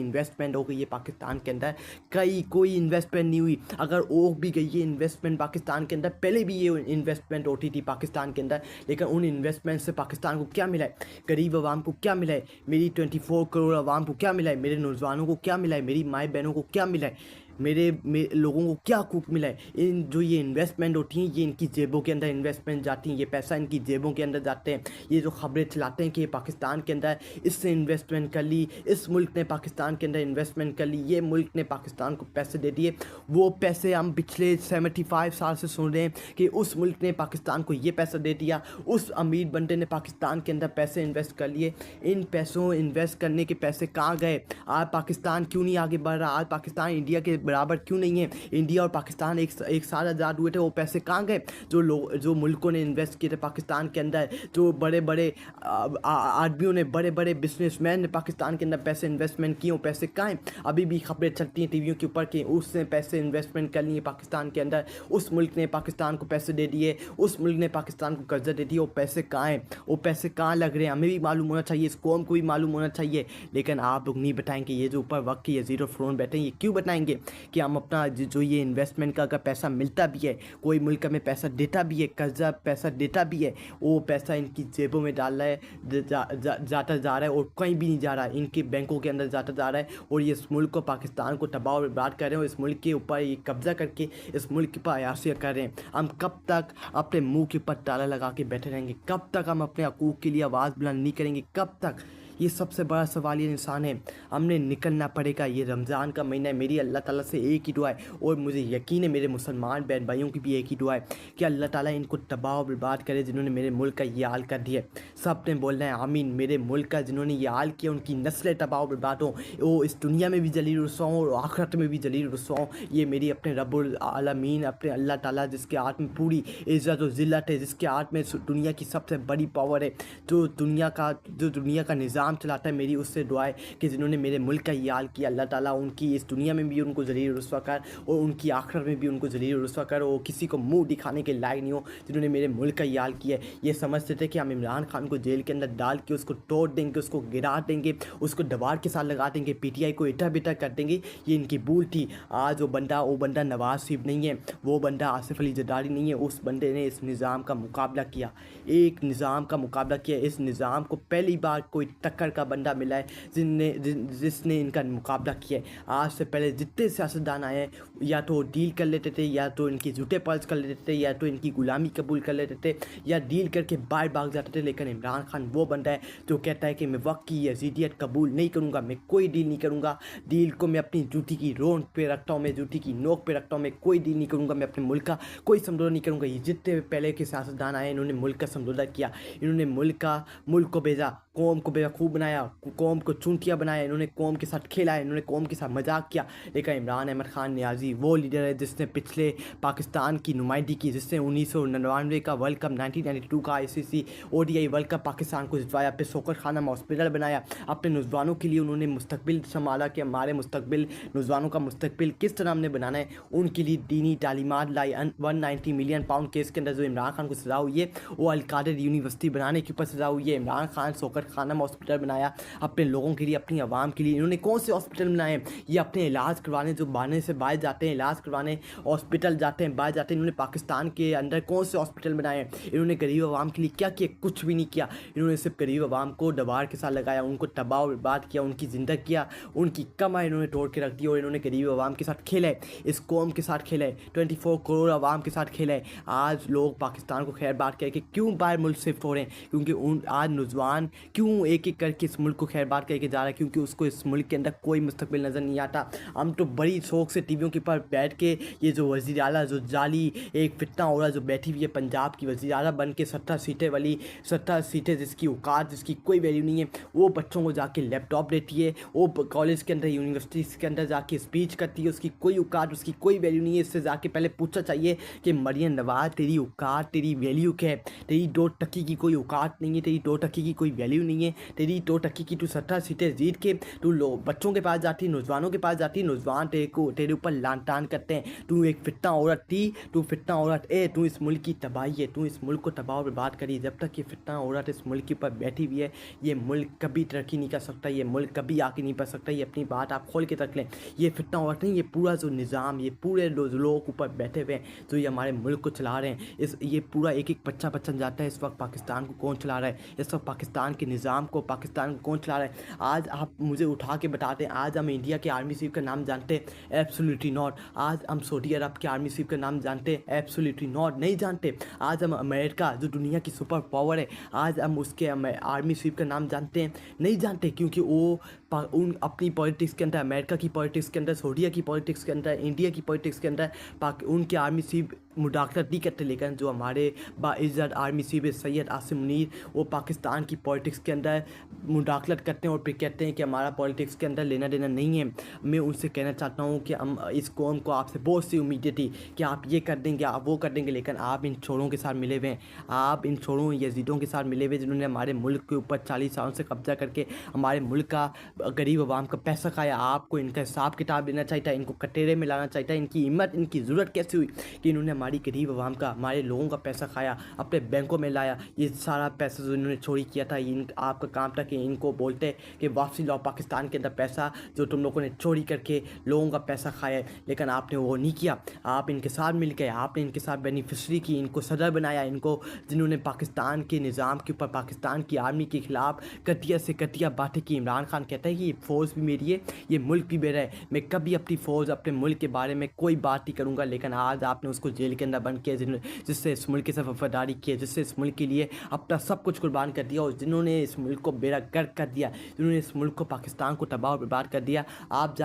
Investment हो गई है पाकिस्तान के अंदर, कोई इन्वेस्टमेंट नहीं हुई। अगर हो भी गई है इन्वेस्टमेंट पाकिस्तान के अंदर, पहले भी ये इन्वेस्टमेंट होती थी पाकिस्तान के अंदर, लेकिन उन इन्वेस्टमेंट से पाकिस्तान को क्या मिला है, गरीब आवाम को क्या मिला है, मेरी 24 करोड़ आवाम को क्या मिला है, मेरे नौजवानों को क्या मिला है, मेरी माए बहनों को क्या मिला है, मेरे लोगों को क्या कुछ मिला है। इन जो ये इन्वेस्टमेंट होती हैं ये इनकी जेबों के अंदर इन्वेस्टमेंट जाती हैं, ये पैसा इनकी जेबों के अंदर जाते हैं। ये जो खबरें चलाते हैं कि ये पाकिस्तान के अंदर इससे इन्वेस्टमेंट कर ली, इस मुल्क ने पाकिस्तान के अंदर इन्वेस्टमेंट कर ली, ये मुल्क ने पाकिस्तान को पैसे दे दिए, वो पैसे हम पिछले 75 साल से सुन रहे हैं कि उस मुल्क ने पाकिस्तान को ये पैसा दे दिया, उस अमीर बंदे ने पाकिस्तान के अंदर पैसे इन्वेस्ट कर लिए। इन पैसों इन्वेस्ट करने के पैसे कहाँ गए? आज पाकिस्तान क्यों नहीं आगे बढ़ रहा? आज पाकिस्तान इंडिया के बराबर क्यों नहीं है? इंडिया और पाकिस्तान एक साथ आज़ाद हुए थे, वो पैसे कहाँ गए? जो मुल्कों ने इन्वेस्ट किए थे पाकिस्तान के अंदर, जो बड़े बड़े आदमियों ने, बड़े बड़े बिजनेसमैन ने पाकिस्तान के अंदर पैसे इन्वेस्टमेंट किए, वो पैसे कहाँ हैं? अभी भी खबरें चलती हैं टीवियों के ऊपर कि उसने पैसे इन्वेस्टमेंट कर लिए पाकिस्तान के अंदर, उस मुल्क ने पाकिस्तान को पैसे दे दिए, उस मुल्क ने पाकिस्तान को कर्जा दे दिया। वो पैसे कहाँ हैं? वो पैसे कहाँ लग रहे हैं? हमें भी मालूम होना चाहिए, इस कौम को भी मालूम होना चाहिए, लेकिन आप लोग नहीं बताएंगे। ये जो ऊपर वक्त के ये जीरो फ्रोन बैठे हैं, ये क्यों बताएंगे कि हम अपना जो ये इन्वेस्टमेंट का अगर पैसा मिलता भी है, कोई मुल्क में पैसा देता भी है, कर्जा पैसा देता भी है, वो पैसा इनकी जेबों में डाल रहा है, जाता जा रहा है और कहीं भी नहीं जा रहा है, इनके बैंकों के अंदर जाता जा रहा है, और ये इस मुल्क को, पाकिस्तान को तबाह और बर्बाद कर रहे हैं, और इस मुल्क के ऊपर ये कब्जा करके इस मुल्क के ऊपर अयाशियाँ कर रहे हैं। हम कब तक अपने मुँह के ऊपर ताला लगा के बैठे रहेंगे? कब तक हम अपने हकूक़ के लिए आवाज़ बुलंद नहीं करेंगे? कब तक? ये सबसे बड़ा सवाल ये इंसान है। हमने निकलना पड़ेगा। ये रमज़ान का महीना है, मेरी अल्लाह ताला से एक ही दुआ है, और मुझे यकीन है मेरे मुसलमान बहन भाइयों की भी एक ही दुआ है कि अल्लाह ताला इनको तबाह और बर्बाद करे जिन्होंने मेरे मुल्क का ये हाल कर दिया। सब ने बोलना है आमीन। मेरे मुल्क का जिन्होंने ये हाल किया, उनकी नस्लें तबाह और बर्बाद हों, वो इस दुनिया में भी जलील रुसवा हों और आखिरत में भी जलील रुसवा हों। ये मेरी अपने रब्बुल आलमीन, अपने अल्लाह ताला जिसके हाथ में पूरी इज़्ज़त और ज़िल्लत है, जिसके हाथ में दुनिया की सबसे बड़ी पावर है, जो दुनिया का निज़ाम चलाता है, मेरी उससे दुआ है कि जिन्होंने मेरे मुल्क का ये हाल किया, अल्लाह ताला उनकी इस दुनिया में भी उनको जलील रुसवा कर और उनकी आखिरत में भी उनको जलील रुसवा कर, और किसी को मुंह दिखाने के लायक नहीं हो जिन्होंने मेरे मुल्क का ये हाल किया है। ये समझते थे कि हम इमरान खान को जेल के अंदर डाल के उसको तोड़ देंगे, उसको गिरा देंगे, उसको दीवार के साथ लगा देंगे, पीटीआई को इटा बिटा कर देंगे। ये इनकी भूल थी। आज वो बंदा नवाज शरीफ नहीं है, वो बंदा आसिफ अली जरदारी नहीं है। उस बंदे ने इस निज़ाम का मुकाबला किया, एक निज़ाम का मुकाबला किया। इस निज़ाम को पहली बार कोई टक्कर का बंदा मिला है जिसने इनका मुकाबला किया है। आज से पहले जितने सियासतदान आए हैं, या तो डील कर लेते थे, या तो इनकी झूठे पर्स कर लेते थे, या तो इनकी गुलामी कबूल कर लेते थे, या डील करके बाहर भाग जाते थे। लेकिन इमरान खान वो बंदा है जो कहता है कि मैं वक्त की यजीदियत कबूल नहीं करूँगा, मैं कोई डील नहीं करूँगा, डील को मैं अपनी जूती की रोंद पे रखता हूँ, मैं जूती की नोक पे रखता हूँ, मैं कोई डील नहीं करूँगा, मैं अपने मुल्क का कोई समझौता नहीं करूँगा। ये जितने पहले के सियासतदान आए, इन्होंने मुल्क का समझौता किया, इन्होंने मुल्क को भेजा, कौम को बेवकूफ़ बनाया, कौम को चूंटिया बनाया, इन्होंने कौम के साथ खेला है, इन्होंने कौम के साथ मजाक किया। लेकिन इमरान अहमद खान नियाज़ी वो लीडर है जिसने पिछले पाकिस्तान की नुमाइंदगी की, जिसने 1999 का वर्ल्ड कप, 1992 का ICC ODI world cup Pakistan को जितवाया, फिर सोकर खाना हॉस्पिटल बनाया, अपने नौजवानों के लिए उन्होंने मुस्तकबिल संभाला कि हमारे मुस्तकबिल, नौजवानों का मुस्तकबिल किस तरह हमने बनाना है। उनके लिए दीनी तालीमात लाई। 190 मिलियन पाउंड केस के अंदर जो इमरान खान को सज़ा हुई है, वो अल-कादिर यूनिवर्सिटी बनाने के ऊपर सज़ा हुई है। इमरान खान सोकर खाना हॉस्पिटल बनाया अपने लोगों के लिए, अपनी आवाम के लिए। इन्होंने कौन से हॉस्पिटल बनाए? ये अपने इलाज करवाने, जो बाने से बाहर जाते हैं इलाज करवाने, हॉस्पिटल जाते हैं, बाहर जाते हैं, इन्होंने पाकिस्तान के अंदर कौन से हॉस्पिटल बनाए हैं? इन्होंने गरीब आवाम के लिए क्या किया? कुछ भी नहीं किया। इन्होंने सिर्फ गरीब आवाम को दबार के साथ लगाया, उनको तबाह और बर्बाद किया, उनकी ज़िंदगी किया, उनकी कमाई इन्होंने तोड़ के रख दी, और इन्होंने गरीब आवाम के साथ खेला है, इस कौम के साथ खेला है, 24 करोड़ आवाम के साथ खेला है। आज लोग पाकिस्तान को खैर बात करके क्यों बाहर मुल्क शिफ्ट हो रहे हैं? क्योंकि आज नौजवान क्यों एक एक करके इस मुल्क को खैर बात करके जा रहा है? क्योंकि उसको इस मुल्क के अंदर कोई मुस्तकबिल नज़र नहीं आता। हम तो बड़ी शौक से टीवियों के ऊपर बैठ के ये जो वज़ीर आला, जो जाली एक फितना हो रहा है, जो बैठी हुई है पंजाब की वज़ीर आला बन के, 70 सीटें वाली, 70 सीटें जिसकी औकात, जिसकी कोई वैल्यू नहीं है, वो बच्चों को जाके लैपटॉप देती है, वो कॉलेज के अंदर, यूनिवर्सिटी के अंदर जाके स्पीच करती है, उसकी कोई औकात, उसकी कोई वैल्यू नहीं है। इससे जाके पहले पूछना चाहिए कि मरियम नवाज, तेरी औकात, तेरी वैल्यू क्या है? तेरी 2 टकी की कोई औकात नहीं है, तेरी 2 टकी की कोई वैल्यू वैल्यू नहीं है तेरी। तो टक्की की तू 70 सीटें जीत के तू बच्चों के पास जाती, नौजवानों के पास जाती, नौजवान तेरे ऊपर लान तान करते हैं। तू एक फितना औरत थी, तू फितना औरत तू इस मुल्क की तबाही है, तू इस मुल्क को तबाह और बर्बाद करी। जब तक ये फितना औरत इस मुल्क के ऊपर बैठी हुई है ये मुल्क कभी तरक्की नहीं कर सकता, ये मुल्क कभी आगे नहीं बढ़ सकता। ये अपनी बात आप खोल के रख लें, ये फितना औरत नहीं, ये पूरा जो निज़ाम, ये पूरे लोग ऊपर बैठे हुए हैं जो ये हमारे मुल्क को चला रहे हैं। ये पूरा एक एक बच्चा बच्चन जाता है इस वक्त पाकिस्तान को कौन चला रहा है, इस वक्त पाकिस्तान के निज़ाम को, पाकिस्तान को कौन चला रहा है। आज आप मुझे उठा के बताते हैं, आज हम इंडिया के आर्मी चीफ का नाम जानते हैं? Absolutely not. आज हम सऊदी अरब के आर्मी चीफ का नाम जानते हैं? एब्सोल्युटली नॉट, नहीं जानते। आज हम अमेरिका जो दुनिया की सुपर पावर है, आज हम उसके आर्मी चीफ का नाम जानते हैं? नहीं जानते, क्योंकि वो उन अपनी पॉलिटिक्स के अंदर, अमेरिका की पॉलिटिक्स के अंदर, सऊदीया की पॉलिटिक्स के अंदर, इंडिया की पॉलिटिक्स के अंदर उनके आर्मी चीफ मुदाखलत नहीं करते। लेकिन जो हमारे बाइज़्ज़त आर्मी चीफ सैयद आसिम मुनीर, वो पाकिस्तान की पॉलिटिक्स के अंदर मुदाखलत करते हैं और फिर कहते हैं कि हमारा पॉलिटिक्स के अंदर लेना देना नहीं है। मैं उनसे कहना चाहता हूँ कि हम इस कौम को आपसे बहुत सी उम्मीदें थी कि आप ये कर देंगे, आप वो कर देंगे, लेकिन आप इन छोरों के साथ मिले हुए हैं, आप इन छोरों यजीदों के साथ मिले हुए जिन्होंने हमारे मुल्क के ऊपर 40 सालों से कब्जा करके हमारे मुल्क का गरीब आवाम का पैसा खाया। आपको इनका हिसाब किताब लेना चाहिए था, इनको कटेरे में लाना चाहिए था। इनकी हिम्मत, इनकी ज़रूरत कैसे हुई कि इन्होंने हमारी गरीब आवाम का, हमारे लोगों का पैसा खाया, अपने बैंकों में लाया। ये सारा पैसा जो इन्होंने चोरी किया था, आपका काम था कि इनको बोलते कि वापसी लाओ पाकिस्तान के अंदर पैसा जो तुम लोगों ने चोरी करके लोगों का पैसा खाया है, लेकिन आपने वो नहीं किया। आप इनके साथ मिल गए, आपने इनके साथ बेनिफिशरी की, इनको सदर बनाया, इनको जिन्होंने पाकिस्तान के निज़ाम के ऊपर, पाकिस्तान की आर्मी के खिलाफ घटिया से घटिया बातें की। इमरान खान कहता है कि ये फ़ौज भी मेरी है, ये मुल्क भी मेरा है, मैं कभी अपनी फ़ौज, अपने मुल्क के बारे में कोई बात नहीं करूँगा। लेकिन आज आपने उसको जेल के अंदर बंद किया, जिससे इस मुल्क के साथ वफादारी की, जिससे इस मुल्क के लिए अपना सब कुछ कुर्बान कर दिया, और जिन्होंने इस मुल्क को बेड़ा गर्क कर दिया, जिन्होंने इस मुल्क को, पाकिस्तान को तबाह और बर्बाद कर दिया। आप